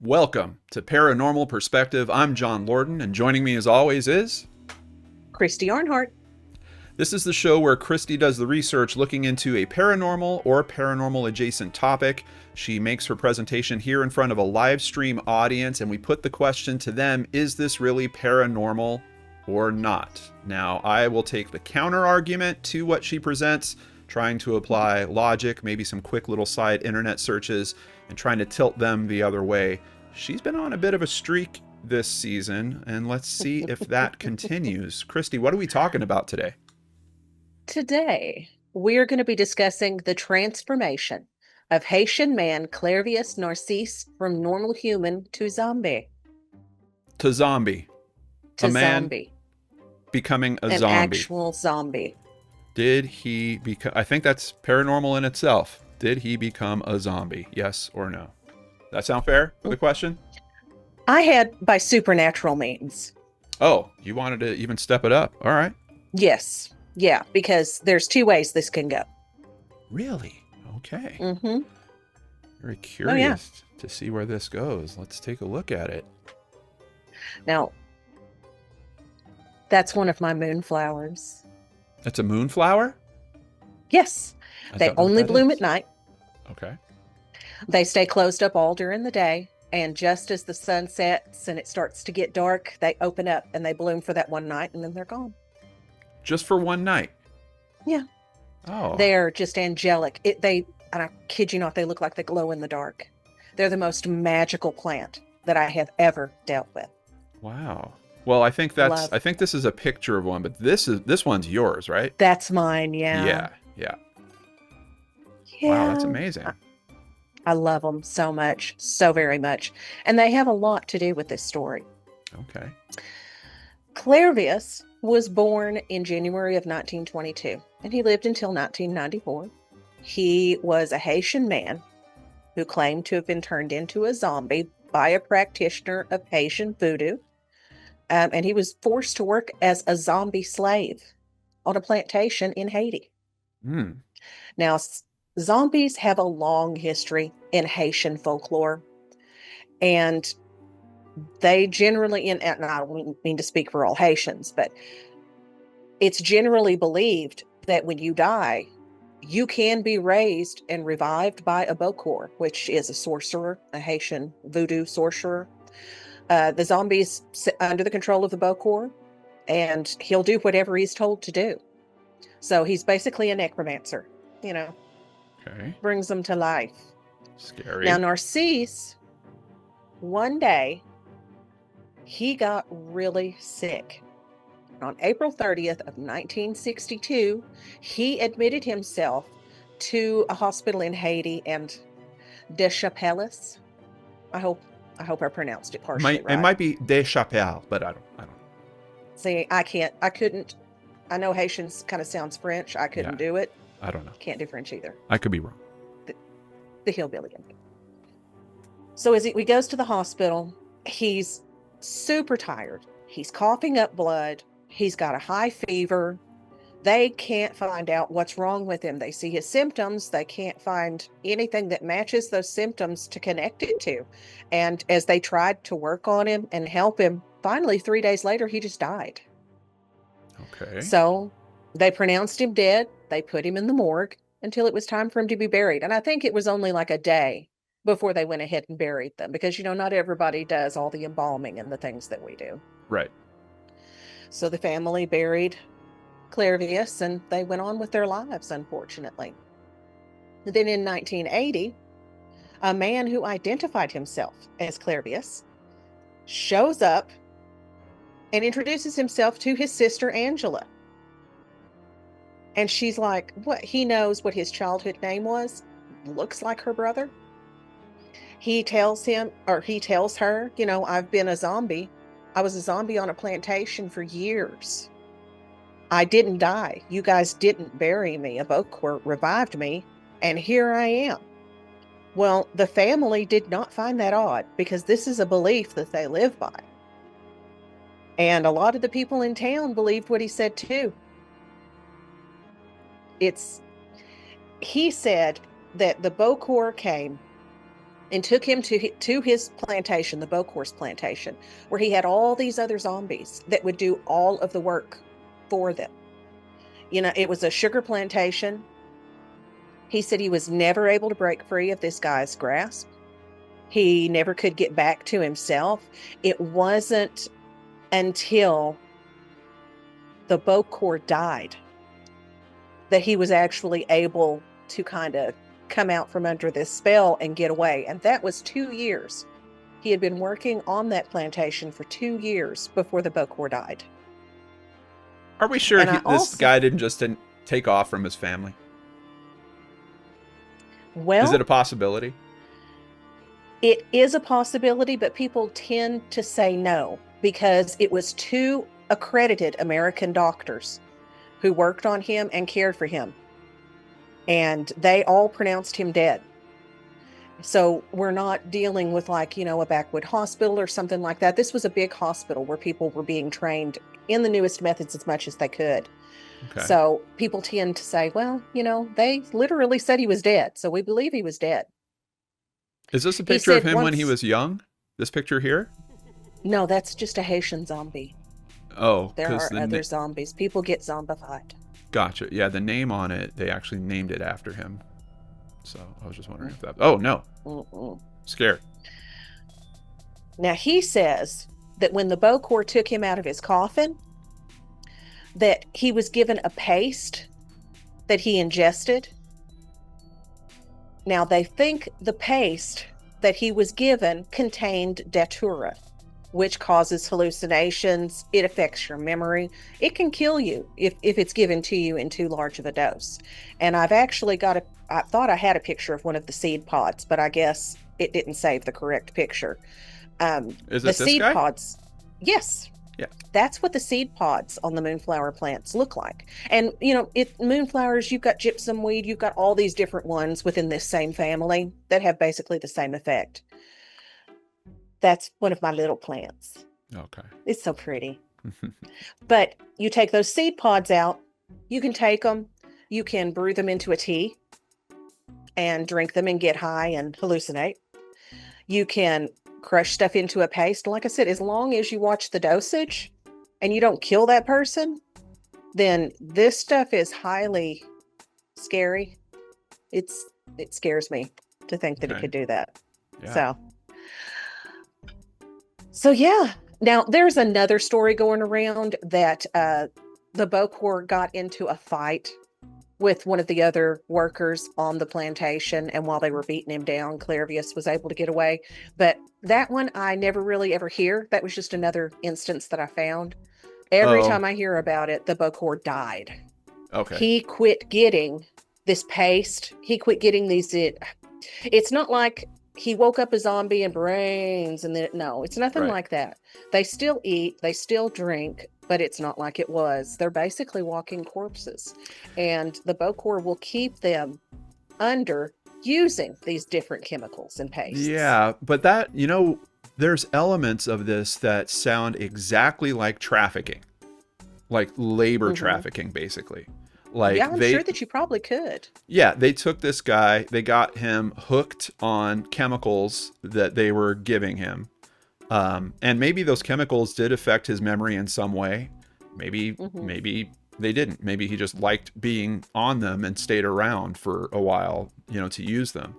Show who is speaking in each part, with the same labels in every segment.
Speaker 1: Welcome to Paranormal Perspective. I'm John Lorden, and joining me as always is...
Speaker 2: Christy Arnhart.
Speaker 1: This is the show where Christy does the research looking into a paranormal or paranormal adjacent topic. She makes her presentation here in front of a live stream audience, and we put the question to them, is this really paranormal or not? Now, I will take the counter argument to what she presents, trying to apply logic, maybe some quick little side internet searches, and trying to tilt them the other way. She's been on a bit of a streak this season, and let's see if that continues. Christy, what are we talking about today?
Speaker 2: Today, we're going to be discussing the transformation of Haitian man Clairvius Narcisse from normal human to zombie.
Speaker 1: To zombie.
Speaker 2: To
Speaker 1: A man
Speaker 2: zombie.
Speaker 1: becoming a
Speaker 2: An
Speaker 1: zombie.
Speaker 2: actual zombie.
Speaker 1: Did he become... I think that's paranormal in itself. Did he become a zombie? Yes or no? That sound fair for the question?
Speaker 2: I had by supernatural means.
Speaker 1: Oh, you wanted to even step it up. All right.
Speaker 2: Yes. Yeah, because there's two ways this can go.
Speaker 1: Really? Okay.
Speaker 2: Mm-hmm.
Speaker 1: Very curious to see where this goes. Let's take a look at it.
Speaker 2: Now, that's one of my moonflowers.
Speaker 1: It's a moonflower?
Speaker 2: Yes.
Speaker 1: I
Speaker 2: They
Speaker 1: don't know what
Speaker 2: only
Speaker 1: that
Speaker 2: bloom
Speaker 1: is.
Speaker 2: at night.
Speaker 1: Okay.
Speaker 2: They stay closed up all during the day. And just as the sun sets and it starts to get dark, they open up and they bloom for that one night and then they're gone.
Speaker 1: Just for one night?
Speaker 2: Yeah.
Speaker 1: Oh.
Speaker 2: They're just angelic. And I kid you not, they look like they glow in the dark. They're the most magical plant that I have ever dealt with.
Speaker 1: Wow. Well, I think this is a picture of one, but this one's yours, right?
Speaker 2: That's mine, yeah.
Speaker 1: Yeah.
Speaker 2: Yeah.
Speaker 1: Wow, that's amazing.
Speaker 2: I love them so much, so very much. And they have a lot to do with this story.
Speaker 1: Okay.
Speaker 2: Clairvius was born in January of 1922, and he lived until 1994. He was a Haitian man who claimed to have been turned into a zombie by a practitioner of Haitian voodoo. And he was forced to work as a zombie slave on a plantation in Haiti.
Speaker 1: Hmm.
Speaker 2: Now, zombies have a long history in Haitian folklore, and they generally, and I don't mean to speak for all Haitians, but it's generally believed that when you die, you can be raised and revived by a Bokor, which is a sorcerer, a Haitian voodoo sorcerer. The zombie's under the control of the Bokor, and he'll do whatever he's told to do. So he's basically a necromancer,
Speaker 1: Okay.
Speaker 2: brings them to life.
Speaker 1: Scary.
Speaker 2: Now, Narcisse, one day, he got really sick. On April 30th of 1962, he admitted himself to a hospital in Haiti and Deschapelles. I hope I pronounced it partially right.
Speaker 1: It might be De Chapelle, but I don't.
Speaker 2: See, I couldn't. I know Haitians kind of sounds French. I couldn't do it.
Speaker 1: I don't know.
Speaker 2: Can't do French either.
Speaker 1: I could be wrong.
Speaker 2: The hillbilly in me. So as he goes to the hospital, he's super tired. He's coughing up blood. He's got a high fever. They can't find out what's wrong with him. They see his symptoms. They can't find anything that matches those symptoms to connect it to. And as they tried to work on him and help him, finally, 3 days later, he just died.
Speaker 1: Okay.
Speaker 2: So they pronounced him dead. They put him in the morgue until it was time for him to be buried. And I think it was only like a day before they went ahead and buried them because, not everybody does all the embalming and the things that we do.
Speaker 1: Right.
Speaker 2: So the family buried Clairvius and they went on with their lives, unfortunately. Then in 1980, a man who identified himself as Clairvius shows up and introduces himself to his sister Angela. And she's like, what? He knows what his childhood name was. Looks like her brother. He tells her, I've been a zombie. I was a zombie on a plantation for years. I didn't die. You guys didn't bury me. A Bokor revived me, and here I am. Well, the family did not find that odd because this is a belief that they live by. And a lot of the people in town believed what he said too. He said that the Bokor came and took him to his plantation, the Bocor's plantation, where he had all these other zombies that would do all of the work for them. It was a sugar plantation. He said he was never able to break free of this guy's grasp. He never could get back to himself. It wasn't until the Bocor died that he was actually able to kind of come out from under this spell and get away. And that was 2 years. He had been working on that plantation for 2 years before the Bocor died.
Speaker 1: Are we sure this guy didn't take off from his family?
Speaker 2: Well,
Speaker 1: is it a possibility?
Speaker 2: It is a possibility, but people tend to say no, because it was 2 accredited American doctors who worked on him and cared for him. And they all pronounced him dead. So we're not dealing with a backwood hospital or something like that. This was a big hospital where people were being trained in the newest methods as much as they could. Okay. So people tend to say, well, they literally said he was dead. So we believe he was dead.
Speaker 1: Is this a picture of him when he was young? This picture here?
Speaker 2: No, that's just a Haitian zombie.
Speaker 1: Oh.
Speaker 2: There are other zombies. People get zombified.
Speaker 1: Gotcha. Yeah, the name on it, they actually named it after him. So I was just wondering if that... Oh, no. Scared.
Speaker 2: Now, he says that when the Bocor took him out of his coffin, that he was given a paste that he ingested. Now, they think the paste that he was given contained datura, which causes hallucinations. It affects your memory. It can kill you if it's given to you in too large of a dose. And I've actually I thought I had a picture of one of the seed pods, but I guess it didn't save the correct picture.
Speaker 1: Is it the seed guy?
Speaker 2: Pods? Yes.
Speaker 1: Yeah.
Speaker 2: That's what the seed pods on the moonflower plants look like. And, moonflowers, you've got gypsum weed, you've got all these different ones within this same family that have basically the same effect. That's one of my little plants.
Speaker 1: Okay.
Speaker 2: It's so pretty. But you take those seed pods out, you can take them, you can brew them into a tea and drink them and get high and hallucinate. You can crush stuff into a paste. Like I said, as long as you watch the dosage and you don't kill that person, then this stuff is highly scary. It scares me to think that it could do that. Yeah. So yeah. Now there's another story going around that the Bocor got into a fight with one of the other workers on the plantation, and while they were beating him down, Clairvius was able to get away. But that one I never really ever hear. That was just another instance that I found. Every time I hear about it, the Bocor died.
Speaker 1: Okay.
Speaker 2: He quit getting this paste. He quit getting these. It's not like he woke up a zombie and brains, and then no, it's nothing like that. They still eat, they still drink, but it's not like it was. They're basically walking corpses, and the Bocor will keep them under using these different chemicals and pastes.
Speaker 1: Yeah, but that, there's elements of this that sound exactly like trafficking, like labor trafficking, basically. Like
Speaker 2: I'm sure that you probably could.
Speaker 1: Yeah, they took this guy, they got him hooked on chemicals that they were giving him. And maybe those chemicals did affect his memory in some way. Maybe they didn't. Maybe he just liked being on them and stayed around for a while, to use them.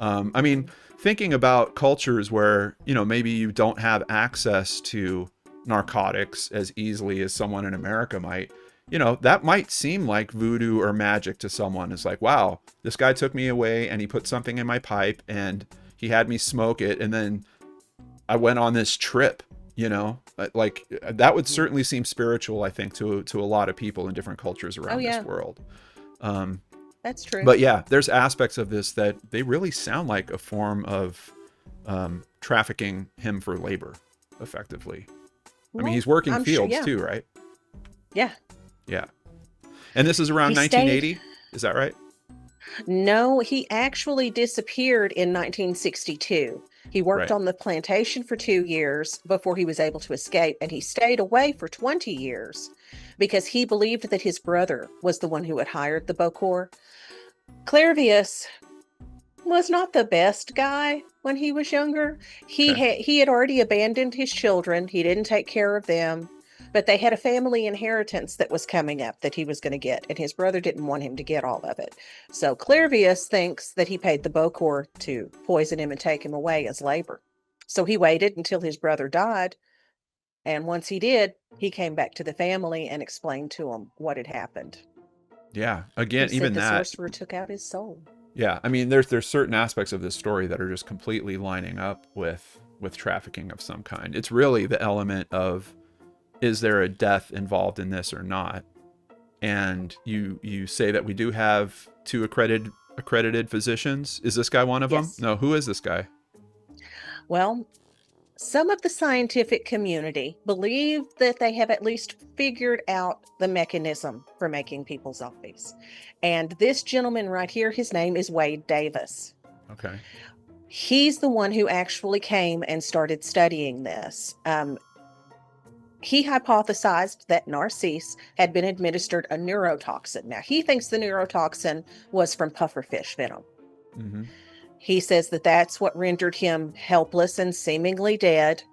Speaker 1: I mean, thinking about cultures where, maybe you don't have access to narcotics as easily as someone in America might, that might seem like voodoo or magic to someone. It's like, wow, this guy took me away and he put something in my pipe and he had me smoke it. And then I went on this trip, like that would certainly seem spiritual, I think, to a lot of people in different cultures around this world.
Speaker 2: That's true.
Speaker 1: But yeah, there's aspects of this that they really sound like a form of trafficking him for labor, effectively. Well, I mean, he's working fields too, right?
Speaker 2: Yeah.
Speaker 1: Yeah. And this is around 1980? Is that right?
Speaker 2: No, he actually disappeared in 1962. He worked on the plantation for 2 years before he was able to escape, and he stayed away for 20 years because he believed that his brother was the one who had hired the Bocor. Clairvius was not the best guy when he was younger.
Speaker 1: Okay.
Speaker 2: He had already abandoned his children. He didn't take care of them, but they had a family inheritance that was coming up that he was going to get, and his brother didn't want him to get all of it. So Clairvius thinks that he paid the Bokor to poison him and take him away as labor. So he waited until his brother died, and once he did, he came back to the family and explained to them what had happened.
Speaker 1: Yeah.
Speaker 2: He
Speaker 1: Again,
Speaker 2: said
Speaker 1: even
Speaker 2: the
Speaker 1: that.
Speaker 2: sorcerer took out his soul.
Speaker 1: Yeah. I mean, there's certain aspects of this story that are just completely lining up with trafficking of some kind. It's really the element of, is there a death involved in this or not? And you say that we do have two accredited physicians. Is this guy one of them?
Speaker 2: Yes.
Speaker 1: No. Who is this guy?
Speaker 2: Well, some of the scientific community believe that they have at least figured out the mechanism for making people zombies. And this gentleman right here, his name is Wade Davis.
Speaker 1: Okay.
Speaker 2: He's the one who actually came and started studying this. He hypothesized that Narcisse had been administered a neurotoxin. Now, he thinks the neurotoxin was from pufferfish venom.
Speaker 1: Mm-hmm.
Speaker 2: He says that that's what rendered him helpless and seemingly dead.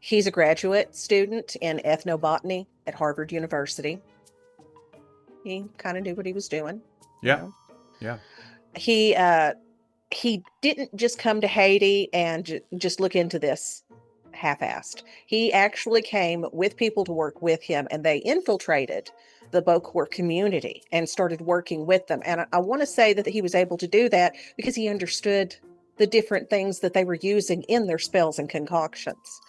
Speaker 2: He's a graduate student in ethnobotany at Harvard University. He kind of knew what he was doing.
Speaker 1: Yeah.
Speaker 2: You know?
Speaker 1: Yeah.
Speaker 2: He didn't just come to Haiti and just look into this half-assed. He actually came with people to work with him, and they infiltrated the Bokor community and started working with them. And I want to say that he was able to do that because he understood the different things that they were using in their spells and concoctions.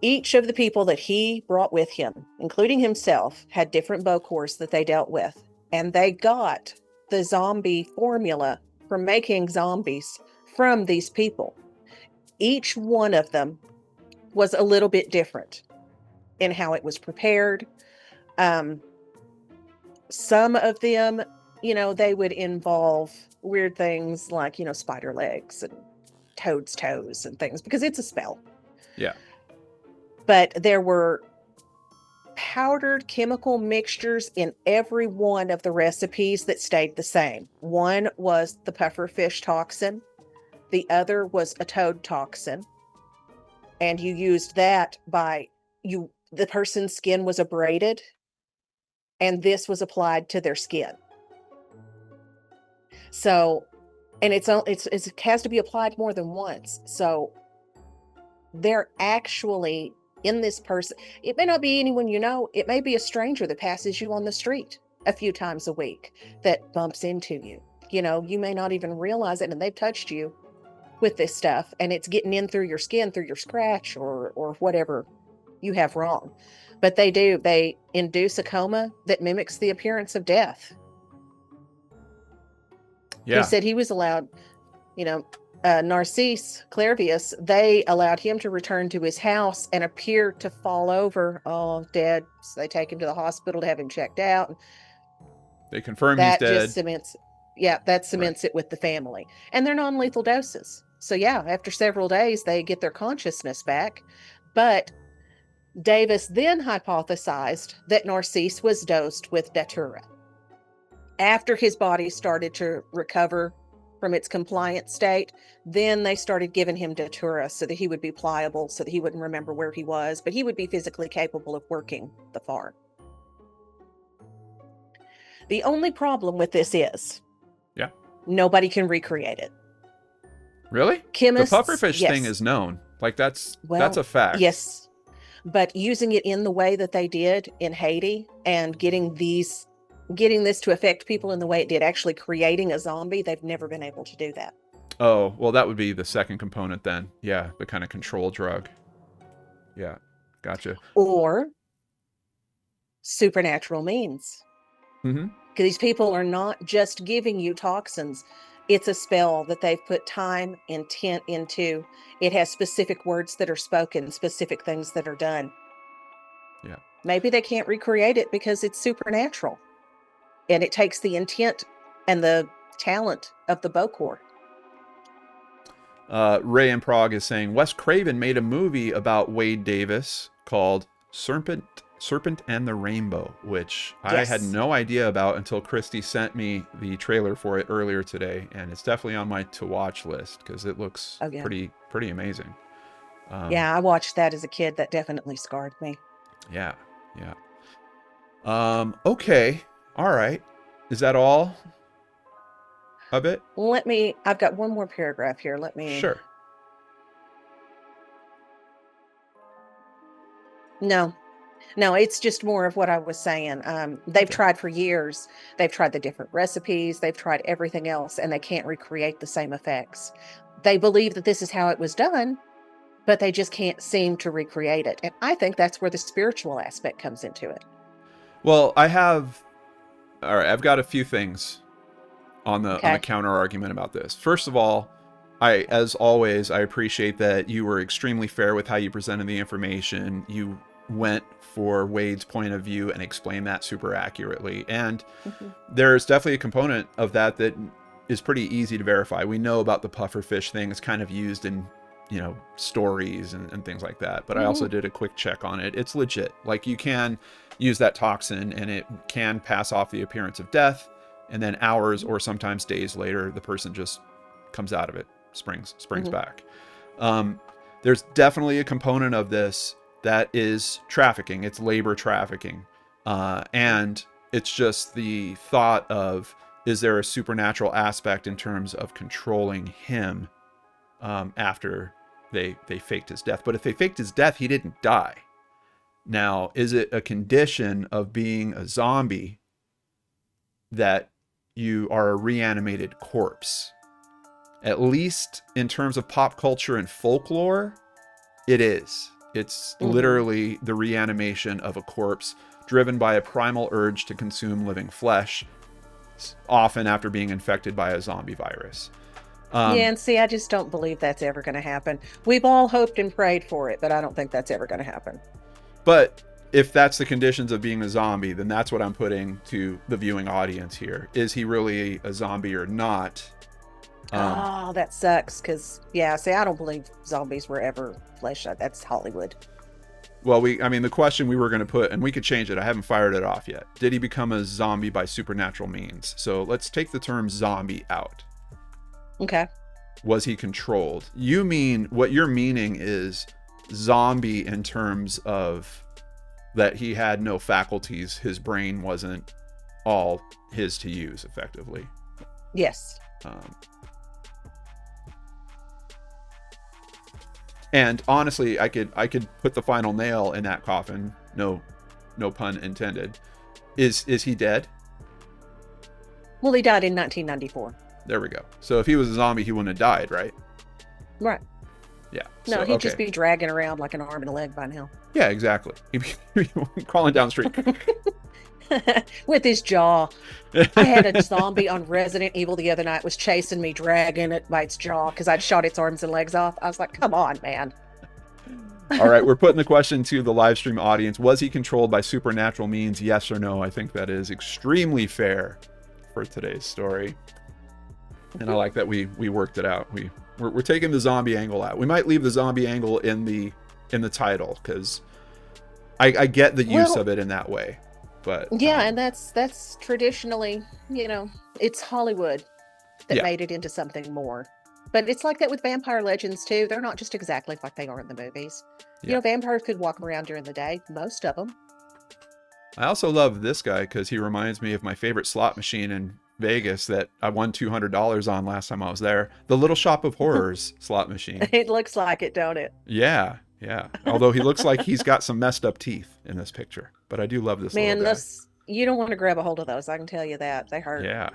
Speaker 2: Each of the people that he brought with him, including himself, had different Bokors that they dealt with, and they got the zombie formula for making zombies from these people. Each one of them was a little bit different in how it was prepared. Some of them, they would involve weird things like, spider legs and toad's toes and things, because it's a spell.
Speaker 1: Yeah.
Speaker 2: But there were powdered chemical mixtures in every one of the recipes that stayed the same. One was the pufferfish toxin. The other was a toad toxin. And you used that the person's skin was abraded, and this was applied to their skin. So, and it has to be applied more than once. So they're actually in this person. It may not be anyone you know. It may be a stranger that passes you on the street a few times a week that bumps into you. You may not even realize it, and they've touched you with this stuff, and it's getting in through your skin, through your scratch or whatever you have wrong. But they induce a coma that mimics the appearance of death.
Speaker 1: Yeah.
Speaker 2: He said he was allowed, Narcisse, Clairvius, they allowed him to return to his house and appear to fall over, dead. So they take him to the hospital to have him checked out.
Speaker 1: They confirm he's
Speaker 2: That
Speaker 1: dead.
Speaker 2: just cements it with the family. And they're non-lethal doses. So yeah, after several days, they get their consciousness back. But Davis then hypothesized that Narcisse was dosed with datura. After his body started to recover from its compliant state, then they started giving him datura so that he would be pliable, so that he wouldn't remember where he was, but he would be physically capable of working the farm. The only problem with this is,
Speaker 1: yeah,
Speaker 2: nobody can recreate it.
Speaker 1: Really?
Speaker 2: Chemists,
Speaker 1: the pufferfish
Speaker 2: yes.
Speaker 1: thing is known. Like that's a fact.
Speaker 2: Yes. But using it in the way that they did in Haiti and getting this to affect people in the way it did, actually creating a zombie, they've never been able to do that.
Speaker 1: Oh, well, that would be the second component then. Yeah, the kind of control drug. Yeah, gotcha.
Speaker 2: Or supernatural means.
Speaker 1: Mm-hmm.
Speaker 2: Because these people are not just giving you toxins. It's a spell that they've put time, intent into. It has specific words that are spoken, specific things that are done.
Speaker 1: Yeah.
Speaker 2: Maybe they can't recreate it because it's supernatural. And it takes the intent and the talent of the Bokor.
Speaker 1: Ray in Prague is saying Wes Craven made a movie about Wade Davis called Serpent Serpent and the Rainbow, which I had
Speaker 2: Yes.
Speaker 1: no idea about until Christy sent me the trailer for it earlier today, and it's definitely on my to watch list because it looks
Speaker 2: Oh yeah.
Speaker 1: pretty amazing.
Speaker 2: Yeah, I watched that as a kid. That definitely scarred me.
Speaker 1: Yeah, yeah. Okay, all right. Is that all of it?
Speaker 2: I've got one more paragraph here.
Speaker 1: Sure.
Speaker 2: No, no, it's just more of what I was saying. They've
Speaker 1: Okay.
Speaker 2: tried for years. They've tried the different recipes. They've tried everything else, and they can't recreate the same effects. They believe that this is how it was done, but they just can't seem to recreate it. And I think that's where the spiritual aspect comes into it.
Speaker 1: Well, all right. I've got a few things on the
Speaker 2: Okay.
Speaker 1: counter argument about this. First of all, as always, I appreciate that you were extremely fair with how you presented the information. You went for Wade's point of view and explained that super accurately. And
Speaker 2: Mhm.
Speaker 1: there's definitely a component of that is pretty easy to verify. We know about the pufferfish thing. It's kind of used in, stories and things like that. But I also
Speaker 2: Mhm.
Speaker 1: did a quick check on it. It's legit. Like, you can use that toxin and it can pass off the appearance of death. And then hours or sometimes days later, the person just comes out of it, springs
Speaker 2: Mhm.
Speaker 1: back. There's definitely a component of this that is trafficking. It's labor trafficking. And it's just the thought of, is there a supernatural aspect in terms of controlling him after they faked his death? But if they faked his death, he didn't die. Now, is it a condition of being a zombie that you are a reanimated corpse? At least in terms of pop culture and folklore, it is. It's
Speaker 2: Mhm.
Speaker 1: literally the reanimation of a corpse driven by a primal urge to consume living flesh, often after being infected by a zombie virus.
Speaker 2: Yeah,
Speaker 1: Um,
Speaker 2: and see, I just don't believe that's ever going to happen. We've all hoped and prayed for it, but I don't think that's ever going to happen.
Speaker 1: but if that's the conditions of being a zombie, then that's what I'm putting to the viewing audience here. Is he really a zombie or not? Um,
Speaker 2: Oh, that sucks. Because, yeah, see, I don't believe zombies were ever that's Hollywood.
Speaker 1: well, the question we were going to put, and we could change it. I haven't fired it off yet. Did he become a zombie by supernatural means? So let's take the term zombie out.
Speaker 2: Okay.
Speaker 1: Was he controlled? What you're meaning is zombie in terms of that he had no faculties. His brain wasn't all his to use effectively.
Speaker 2: Yes.
Speaker 1: Um, and honestly, I could put the final nail in that coffin. No pun intended. Is he dead?
Speaker 2: Well, he died in 1994.
Speaker 1: There we go. So if he was a zombie, he wouldn't have died, right?
Speaker 2: Right.
Speaker 1: Yeah.
Speaker 2: No,
Speaker 1: So
Speaker 2: he'd just
Speaker 1: okay.
Speaker 2: be dragging around like an arm and a leg by now.
Speaker 1: Yeah, exactly. He'd be crawling down the street.
Speaker 2: With his jaw. I had a zombie on Resident Evil the other night was chasing me, dragging it by its jaw because I'd shot its arms and legs off. I was like, come on, man.
Speaker 1: All right, we're putting the question to the live stream audience. Was he controlled by supernatural means? Yes or no? I think that is extremely fair for today's story. And I like that we worked it out. We're taking the zombie angle out. We might leave the zombie angle in the title because I get the use
Speaker 2: Well,
Speaker 1: of it in that way. But
Speaker 2: yeah, and that's traditionally, it's Hollywood that
Speaker 1: yeah,
Speaker 2: made it into something more. But it's like that with vampire legends too. They're not just exactly like they are in the movies.
Speaker 1: yeah.
Speaker 2: Vampires could walk around during the day, most of them.
Speaker 1: I also love this guy because he reminds me of my favorite slot machine in Vegas that I won $200 on last time I was there. The Little Shop of Horrors slot machine.
Speaker 2: It looks like it, don't it?
Speaker 1: Yeah, yeah. Although he looks like he's got some messed up teeth in this picture, but I do love this little
Speaker 2: Man,
Speaker 1: guy.
Speaker 2: those you don't want to grab a hold of those. I can tell you that. They hurt.
Speaker 1: Yeah.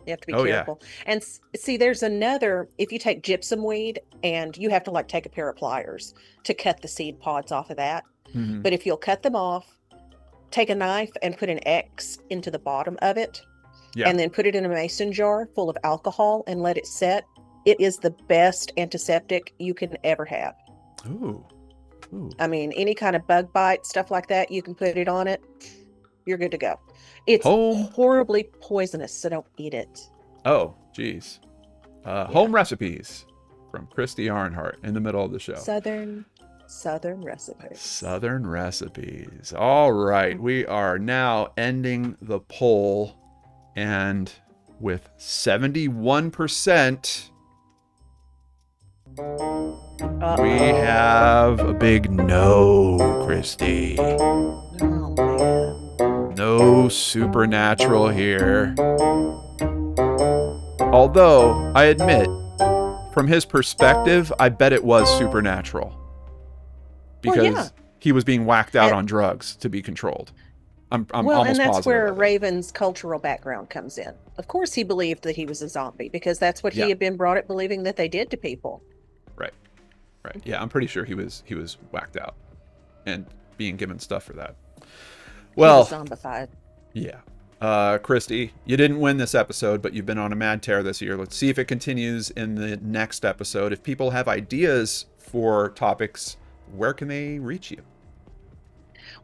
Speaker 2: You have to be
Speaker 1: Oh yeah.
Speaker 2: careful. And see, there's another, if you take gypsum weed and you have to like take a pair of pliers to cut the seed pods off of that.
Speaker 1: Mm-hmm.
Speaker 2: But if you'll cut them off, take a knife and put an X into the bottom of it,
Speaker 1: Yeah.
Speaker 2: and then put it in a mason jar full of alcohol and let it set, it is the best antiseptic you can ever have.
Speaker 1: Ooh. Ooh.
Speaker 2: I mean, any kind of bug bite, stuff like that, you can put it on it. You're good to go. It's
Speaker 1: Home.
Speaker 2: horribly poisonous, so don't eat it.
Speaker 1: Oh, geez.
Speaker 2: Yeah.
Speaker 1: Home recipes from Christy Arnhart in the middle of the show.
Speaker 2: Southern Southern recipes.
Speaker 1: Southern recipes. All right. We are now ending the poll. And with 71%, we have a big no, Christy.
Speaker 2: Oh, man.
Speaker 1: No supernatural here. Although, I admit, from his perspective, I bet it was supernatural. Because he was being whacked out on drugs to be controlled. I'm almost
Speaker 2: and that's
Speaker 1: positive
Speaker 2: where
Speaker 1: of it.
Speaker 2: Raven's cultural background comes in. Of course, he believed that he was a zombie because that's what he had been brought up believing that they did to people.
Speaker 1: Right. Yeah, I'm pretty sure he was whacked out and being given stuff for that. Well,
Speaker 2: he was zombified.
Speaker 1: Yeah. Christy, you didn't win this episode, but you've been on a mad tear this year. Let's see if it continues in the next episode. If people have ideas for topics, where can they reach you?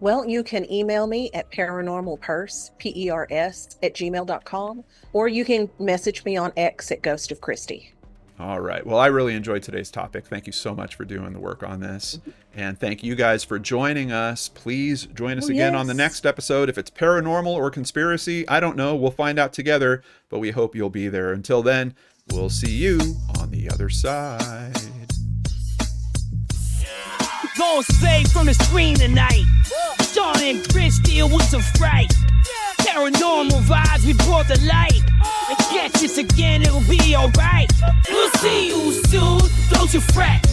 Speaker 2: Well, you can email me at paranormalpurse, PERS, @gmail.com, or you can message me on X at Ghost of Christy.
Speaker 1: All right. Well, I really enjoyed today's topic. Thank you so much for doing the work on this. And thank you guys for joining us. Please join us again on the next episode. If it's paranormal or conspiracy, I don't know. We'll find out together, but we hope you'll be there. Until then, we'll see you on the other side.
Speaker 3: Gonna stay from the screen tonight. Sean and Christy, it was a fright. Paranormal vibes, we brought the light. And catch us again, it'll be alright. We'll see you soon, don't you fret.